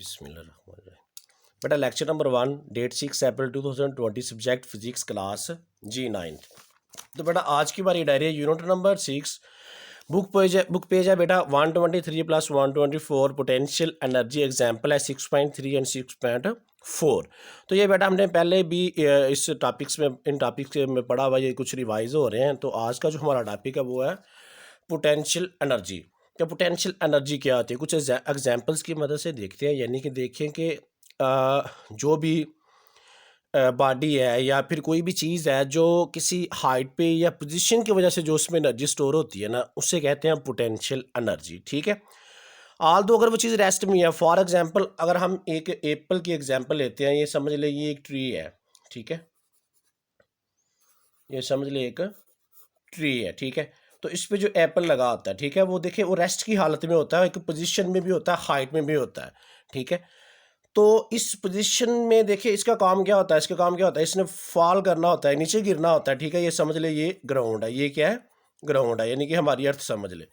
बिस्मिल्लाहिर्रहमानिर्रहीम। बेटा lecture number 1 date 6 अप्रैल 2020 subject physics class G9। तो बेटा आज की हमारी डायरी है यूनिट नंबर 6। बुक पेज है बेटा 123 + 124 पोटेंशियल एनर्जी एग्जाम्पल है 6.3 एंड 6.4। तो ये बेटा हमने पहले भी इस टॉपिक्स में इन टॉपिक्स में पढ़ा हुआ, ये कुछ रिवाइज हो रहे हैं। तो आज का जो हमारा टॉपिक है वो है पोटेंशियल एनर्जी। क्या पोटेंशियल एनर्जी क्या होती है, कुछ एग्जांपल्स की मदद से देखते हैं। यानी कि देखें कि जो भी बॉडी है या फिर कोई भी चीज़ है जो किसी हाइट पे या पोजीशन की वजह से जो उसमें एनर्जी स्टोर होती है ना, उससे कहते हैं पोटेंशियल एनर्जी। ठीक है, आल दो अगर वो चीज़ रेस्ट में है, फॉर एग्जांपल अगर हम एक एप्पल की एग्जांपल लेते हैं, ये समझ ले ये एक ट्री है। ठीक है, ये समझ ले एक ट्री है। ठीक है, तो इस पे जो एप्पल लगा होता है, ठीक है, वो देखिए वो रेस्ट की हालत में होता है, एक पोजीशन में भी होता है, हाइट में भी होता है। ठीक है, तो इस पोजीशन में देखिए इसका काम क्या होता है, इसका काम क्या होता है, इसने फॉल करना होता है, नीचे गिरना होता है। ठीक है, ये समझ ले ये ग्राउंड है, ये क्या है, ग्राउंड है, यानी कि हमारी अर्थ समझ ले।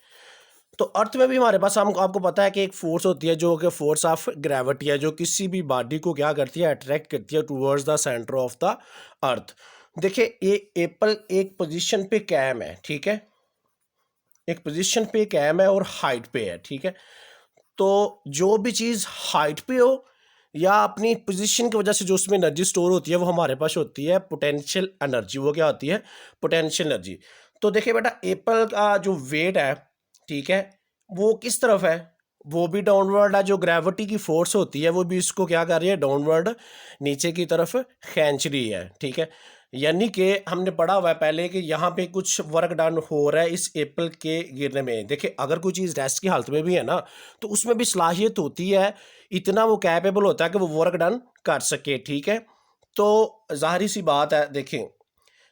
तो अर्थ में भी हमारे पास हम आपको पता है कि एक फोर्स होती है जो कि फोर्स ऑफ ग्रेविटी है, जो किसी भी बॉडी को क्या करती है, अट्रैक्ट करती है towards the centre of the earth. देखिए ये एप्पल एक पोजीशन पे कायम है। ठीक है, एक पोजीशन पे कायम है और हाइट पे है। ठीक है, तो जो भी चीज़ हाइट पे हो या अपनी पोजीशन की वजह से जो उसमें एनर्जी स्टोर होती है, वो हमारे पास होती है पोटेंशियल एनर्जी। वो क्या होती है, पोटेंशियल एनर्जी। तो देखिए बेटा एप्पल का जो वेट है, ठीक है, वो किस तरफ है, वो भी डाउनवर्ड है। जो ग्रेविटी की फोर्स होती है वो भी इसको क्या कर रही है, डाउनवर्ड नीचे की तरफ खींच रही है। ठीक है, यानी कि हमने पढ़ा हुआ है पहले कि यहाँ पे कुछ वर्क डन हो रहा है इस एप्पल के गिरने में। देखिए अगर कोई चीज़ रेस्ट की हालत में भी है ना, तो उसमें भी सलाहियत होती है, इतना वो कैपेबल होता है कि वो वर्क डन कर सके। ठीक है, तो जाहिर सी बात है, देखें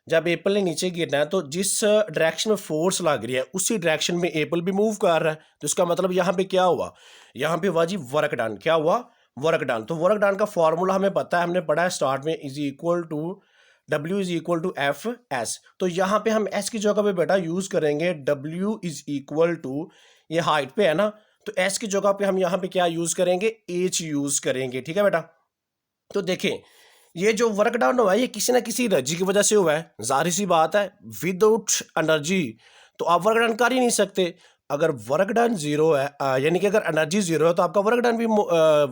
जब एप्पल ने नीचे गिरना है तो जिस डायरेक्शन में फोर्स लग रही है उसी डायरेक्शन में एप्पल भी मूव कर रहा है। तो इसका मतलब यहाँ पे क्या हुआ, यहाँ पे हुआ जी वर्क डन। क्या हुआ, वर्क डन। तो वर्क डन का फॉर्मूला हमें पता है, हमने पढ़ा है स्टार्ट में, is equal to W is equal to F S. तो यहाँ पे हम एस की जगह पे बेटा यूज करेंगे W इज इक्वल टू, ये हाइट पे है ना, तो एस की जगह पे हम यहाँ पे क्या यूज करेंगे, H यूज करेंगे। ठीक है बेटा, तो देखें ये जो वर्क डाउन हुआ है ये किसी ना किसी एनर्जी की वजह से हुआ है। जाहिर सी बात है, विदाउट एनर्जी तो आप वर्क डन कर ही नहीं सकते। अगर वर्क डन जीरो है, यानी कि अगर एनर्जी जीरो है तो आपका वर्क डन भी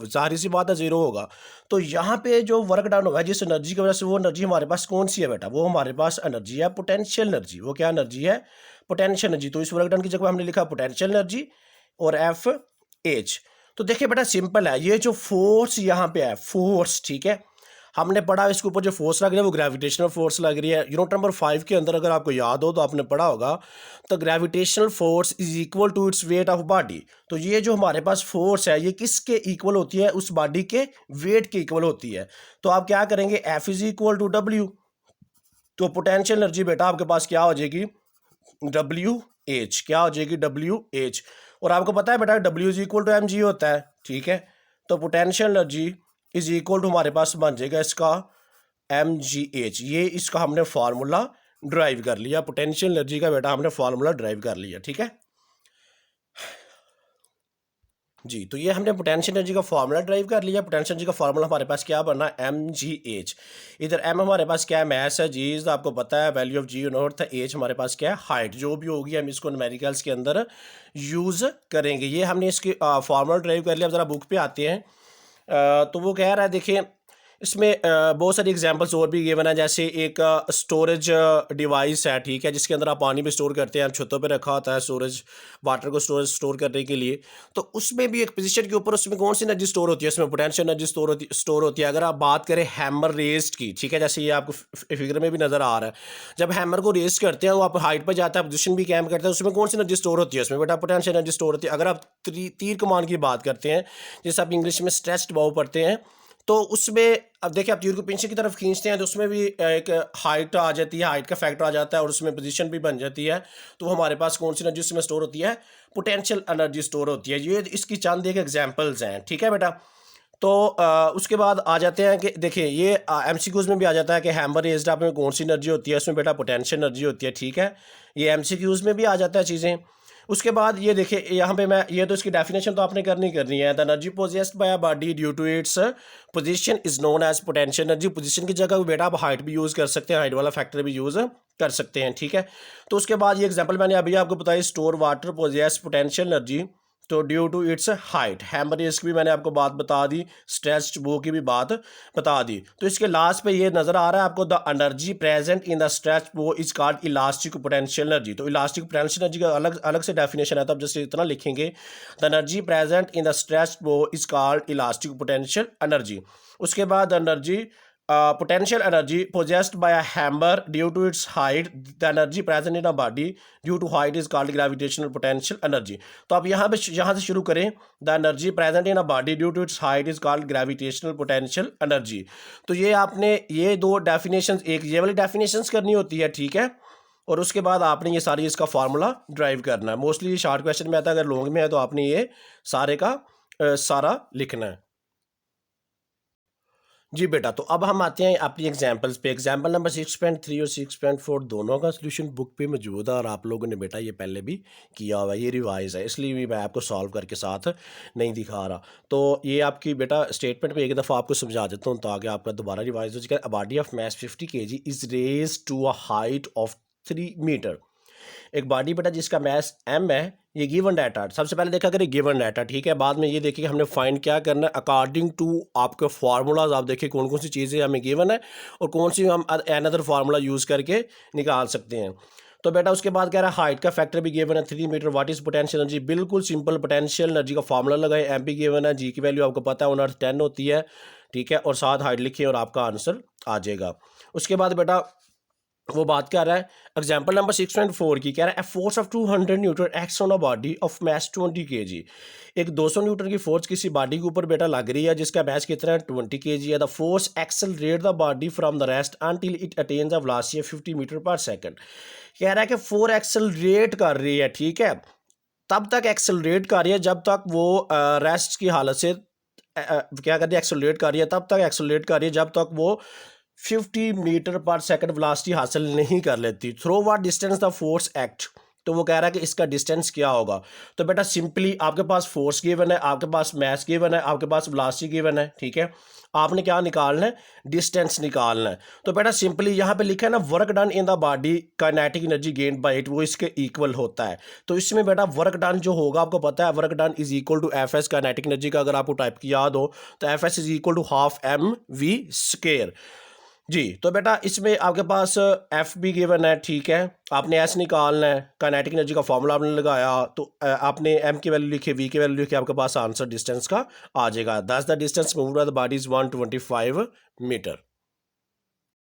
जाहिर सी बात है जीरो होगा। तो यहाँ पे जो वर्क डन हुआ है जिस एनर्जी की वजह से, वो एनर्जी हमारे पास कौन सी है बेटा, वो हमारे पास एनर्जी है पोटेंशियल एनर्जी। वो क्या एनर्जी है, पोटेंशियल एनर्जी। तो इस वर्क डन की जगह हमने लिखा पोटेंशियल एनर्जी और एफ एच। तो देखिए बेटा सिंपल है, ये जो फोर्स यहाँ पे है, फोर्स, ठीक है, हमने पढ़ा इसके ऊपर जो फोर्स लग रही है वो ग्रेविटेशनल फोर्स लग रही है। यूनिट नंबर 5 के अंदर अगर आपको याद हो तो आपने पढ़ा होगा, तो gravitational force is equal to its weight of body. तो ये जो हमारे पास फोर्स है ये किसके इक्वल होती है, उस बॉडी के वेट के इक्वल होती है। तो आप क्या करेंगे, F is equal to W. तो पोटेंशियल एनर्जी बेटा आपके पास क्या हो जाएगी, डब्ल्यू एच। क्या हो जाएगी, डब्ल्यू एच। और आपको पता है बेटा W is equal to M G होता है। ठीक है, तो potential energy is equal to हमारे पास बन जाएगा इसका एम जी एच। ये इसका हमने फार्मूला ड्राइव कर लिया, पोटेंशियल एनर्जी का बेटा हमने फार्मूला ड्राइव कर लिया। ठीक है जी, तो ये हमने पोटेंशियल एनर्जी का फार्मूला ड्राइव कर लिया। पोटेंशियल एनर्जी का फार्मूला हमारे पास क्या बनना है, एम जी एच। इधर एम हमारे पास क्या है, मैस है, जी इज आपको पता है वैल्यू ऑफ जी नोट था, एच हमारे पास क्या है, हाइट। जो भी होगी हम इसको न्यूमेरिकल्स के अंदर यूज़ करेंगे। ये हमने इसके फार्मूला ड्राइव कर लिया। अब ज़रा बुक पे आते हैं, तो वो कह रहा है, देखिए इसमें बहुत सारी एग्जांपल्स और भी गिवन है। जैसे एक स्टोरेज डिवाइस है, ठीक है, जिसके अंदर आप पानी भी स्टोर करते हैं, हम छतों पे रखा होता है स्टोरेज, वाटर को स्टोर करने के लिए। तो उसमें भी एक पोजीशन के ऊपर उसमें कौन सी एनर्जी स्टोर होती है, उसमें पोटेंशियल एनर्जी स्टोर होती है। अगर आप बात करें हैमर रेस्ट की, ठीक है, जैसे ये आपको फिगर में भी नज़र आ रहा है, जब हैमर को रेस्ट करते हैं वो आप हाइट पर जाता है, पोजीशन भी कैम करते हैं, उसमें कौन सी एनर्जी स्टोर होती है, उसमें बेटा पोटेंशियल एनर्जी स्टोर होती है। अगर आप तीर कमान की बात करते हैं, जैसे आप इंग्लिश में स्ट्रेस्ड बाउ पढ़ते हैं, तो उसमें अब देखिए आप तीर को पीछे की तरफ खींचते हैं तो उसमें भी एक हाइट आ जाती है, हाइट का फैक्टर आ जाता है और उसमें पोजीशन भी बन जाती है। तो हमारे पास कौन सी एनर्जी उसमें स्टोर होती है, पोटेंशियल एनर्जी स्टोर होती है। ये इसकी चंद एक एग्जांपल्स हैं। ठीक है बेटा, तो उसके बाद आ जाते हैं कि देखिए ये एमसीक्यूज़ में भी आ जाता है कि हैमर रेज्ड आप में कौन सी एनर्जी होती है, उसमें बेटा पोटेंशियल एनर्जी होती है। ठीक है, ये एमसीक्यूज़ में भी आ जाता है चीज़ें। उसके बाद ये देखिए यहाँ पे मैं ये तो इसकी डेफिनेशन तो आपने करनी है। The energy possessed by a body due to its position is known as potential energy. Position की जगह बेटा आप हाइट भी यूज़ कर सकते हैं, हाइट वाला फैक्टर भी यूज़ कर सकते हैं, ठीक है। तो उसके बाद ये एग्जांपल मैंने अभी आपको बताया, store water possesses potential energy तो due to its height. Hammer इसकी भी मैंने आपको बात बता दी, स्ट्रेच्ड बो की भी बात बता दी। तो इसके लास्ट पे ये नजर आ रहा है आपको, the energy present in the stretched bow is called elastic potential energy. तो इलास्टिक पोटेंशियल एनर्जी का अलग अलग से डेफिनेशन है, तो आप जैसे इतना लिखेंगे, the energy present in the stretched bow is called elastic potential energy. उसके बाद energy potential energy possessed by a hammer due to its height, the energy present in a body due to height is called gravitational potential energy। तो आप यहाँ से शुरू करें, the energy present in a body due to its height is called gravitational potential energy। तो ये आपने ये दो डेफिनेशंस, एक ये वाली डेफिनेशंस करनी होती है, ठीक है, और उसके बाद आपने ये सारी इसका फार्मूला ड्राइव करना है। मोस्टली शॉर्ट क्वेश्चन में आता है, अगर लॉन्ग में है तो आपने ये सारे का सारा लिखना है। जी बेटा, तो अब हम आते हैं अपनी एग्जांपल्स पे। एग्जांपल नंबर 6.3 और 6.4 दोनों का सॉल्यूशन बुक पे मौजूद है, और आप लोगों ने बेटा ये पहले भी किया हुआ है, ये रिवाइज है, इसलिए भी मैं आपको सॉल्व करके साथ नहीं दिखा रहा। तो ये आपकी बेटा स्टेटमेंट पे एक दफ़ा आपको समझा देता हूँ ताकि आपका दोबारा रिवाइज हो जाएगा। A body of mass 50 kg is raise to a height of 3 metre. एक बॉडी बेटा जिसका मास m है, ये गिवन डाटा, सबसे पहले देखा करें गिवन डाटा, ठीक है। बाद में ये देखिए हमने फाइंड क्या करना है, अकॉर्डिंग टू आपके फार्मूलाज। आप देखिए कौन कौन सी चीज़ें हमें गिवन है और कौन सी हम अनदर फार्मूला यूज़ करके निकाल सकते हैं। तो बेटा उसके बाद कह रहा है हाइट का फैक्टर भी गिवन है 3 metre. What is potential energy, बिल्कुल सिंपल, पोटेंशियल एनर्जी का फार्मूला लगाए, एम भी गिवन है, जी की वैल्यू आपको पता है 1/10 होती है, ठीक है, और साथ हाइट लिखिए और आपका आंसर आ जाएगा। उसके बाद बेटा वो बात कर रहा है एग्जाम्पल नंबर 6.4 की, कह रहा है force of 200 Newton x on a body of mass 20 kg। एक 200 न्यूटन की फोर्स किसी बॉडी के ऊपर बेटा लग रही है जिसका मास कितना है 20 kg है। The force accelerate the body from the rest until it attains a velocity of 50 metre per second. कह रहा है कि फोर्स एक्सेलरेट कर रही है, ठीक है, तब तक एक्सेलरेट कर रही है जब तक वो रेस्ट की हालत से क्या कर रही है, एक्सेलरेट कर रही है, तब तक एक्सेलरेट कर रही है जब तक वो 50 मीटर पर सेकंड वेलोसिटी हासिल नहीं कर लेती। Through what distance the force act, तो वो कह रहा है कि इसका डिस्टेंस क्या होगा। तो बेटा सिंपली आपके पास फोर्स गिवन है, आपके पास मास गिवन है, आपके पास वेलोसिटी गिवन है, ठीक है, आपने क्या निकालना है, डिस्टेंस निकालना है। तो बेटा सिंपली यहाँ पे लिखा है ना, work done in the body kinetic energy gained by it, वो इसके इक्वल होता है। तो इसमें बेटा वर्क डन जो होगा आपको पता है, work done is equal to F S kinetic energy का अगर आपको टाइप की याद हो तो F S is equal to half mv²। जी, तो बेटा इसमें आपके पास एफ भी गिवन है, ठीक है, आपने एस निकालना है, काइनेटिक एनर्जी का फॉर्मूला आपने लगाया, तो आपने एम की वैल्यू लिखी, वी की वैल्यू लिखी, आपके पास आंसर डिस्टेंस का आ जाएगा। That's the distance moved by the body is 125 metre.